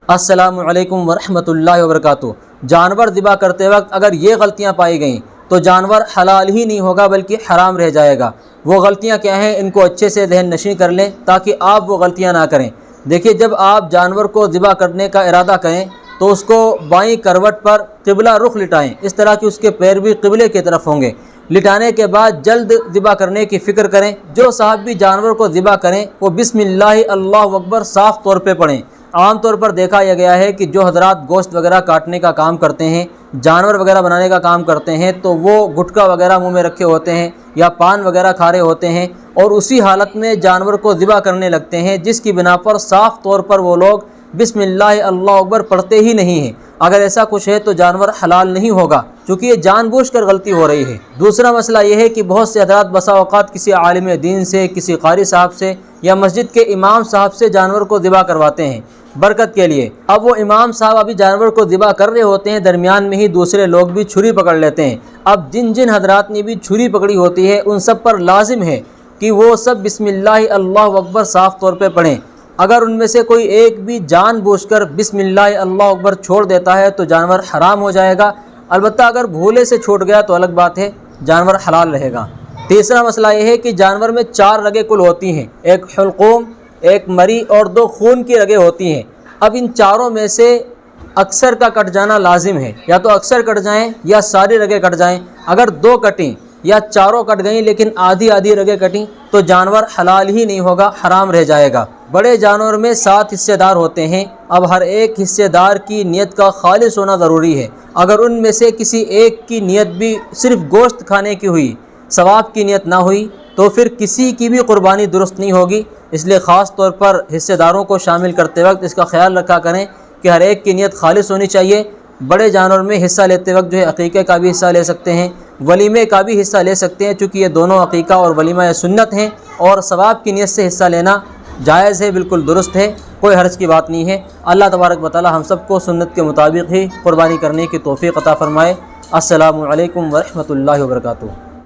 السلام علیکم ورحمۃ اللہ وبرکاتہ۔ جانور ذبح کرتے وقت اگر یہ غلطیاں پائی گئیں تو جانور حلال ہی نہیں ہوگا بلکہ حرام رہ جائے گا۔ وہ غلطیاں کیا ہیں، ان کو اچھے سے ذہن نشین کر لیں تاکہ آپ وہ غلطیاں نہ کریں۔ دیکھیے، جب آپ جانور کو ذبح کرنے کا ارادہ کریں تو اس کو بائیں کروٹ پر قبلہ رخ لٹائیں، اس طرح کہ اس کے پیر بھی قبلے کی طرف ہوں گے۔ لٹانے کے بعد جلد ذبح کرنے کی فکر کریں۔ جو صاحب بھی جانور کو ذبح کریں وہ بسم اللہ اللہ اکبر صاف طور پہ پڑھیں۔ عام طور پر دیکھا یہ گیا ہے کہ جو حضرات گوشت وغیرہ کاٹنے کا کام کرتے ہیں، جانور وغیرہ بنانے کا کام کرتے ہیں، تو وہ گٹکا وغیرہ منہ میں رکھے ہوتے ہیں یا پان وغیرہ کھا رہے ہوتے ہیں اور اسی حالت میں جانور کو ذبح کرنے لگتے ہیں، جس کی بنا پر صاف طور پر وہ لوگ بسم اللہ اللہ اکبر پڑھتے ہی نہیں ہیں۔ اگر ایسا کچھ ہے تو جانور حلال نہیں ہوگا، چونکہ یہ جان بوجھ کر غلطی ہو رہی ہے۔ دوسرا مسئلہ یہ ہے کہ بہت سے حضرات بسا اوقات کسی عالم دین سے، کسی قاری صاحب سے یا مسجد کے امام صاحب سے جانور کو ذبح کرواتے ہیں برکت کے لیے۔ اب وہ امام صاحب ابھی جانور کو ذبح کر رہے ہوتے ہیں، درمیان میں ہی دوسرے لوگ بھی چھری پکڑ لیتے ہیں۔ اب جن جن حضرات نے بھی چھری پکڑی ہوتی ہے ان سب پر لازم ہے کہ وہ سب بسم اللہ اللہ اکبر صاف طور پہ پڑھیں۔ اگر ان میں سے کوئی ایک بھی جان بوجھ کر بسم اللہ اللہ اکبر چھوڑ دیتا ہے تو جانور حرام ہو جائے گا، البتہ اگر بھولے سے چھوٹ گیا تو الگ بات ہے، جانور حلال رہے گا۔ تیسرا مسئلہ یہ ہے کہ جانور میں 4 رگیں کل ہوتی ہیں، ایک حلقوم، ایک مری اور 2 خون کی رگیں ہوتی ہیں۔ اب ان چاروں میں سے اکثر کا کٹ جانا لازم ہے، یا تو اکثر کٹ جائیں یا ساری رگیں کٹ جائیں۔ اگر 2 کٹیں یا چاروں کٹ گئیں لیکن آدھی آدھی رگیں کٹیں تو جانور حلال ہی نہیں ہوگا، حرام رہ جائے گا۔ بڑے جانور میں 7 حصے دار ہوتے ہیں، اب ہر ایک حصے دار کی نیت کا خالص ہونا ضروری ہے۔ اگر ان میں سے کسی ایک کی نیت بھی صرف گوشت کھانے کی ہوئی، ثواب کی نیت نہ ہوئی، تو پھر کسی کی بھی قربانی درست نہیں ہوگی۔ اس لیے خاص طور پر حصے داروں کو شامل کرتے وقت اس کا خیال رکھا کریں کہ ہر ایک کی نیت خالص ہونی چاہیے۔ بڑے جانور میں حصہ لیتے وقت جو ہے عقیقے کا بھی حصہ لے سکتے ہیں، ولیمے کا بھی حصہ لے سکتے ہیں، چونکہ یہ دونوں عقیقہ اور ولیمہ یہ سنت ہیں، اور ثواب کی نیت سے حصہ لینا جائز ہے، بالکل درست ہے، کوئی حرج کی بات نہیں ہے۔ اللہ تبارک و تعالی ہم سب کو سنت کے مطابق ہی قربانی کرنے کی توفیق عطا فرمائے۔ السلام علیکم ورحمۃ اللہ وبرکاتہ۔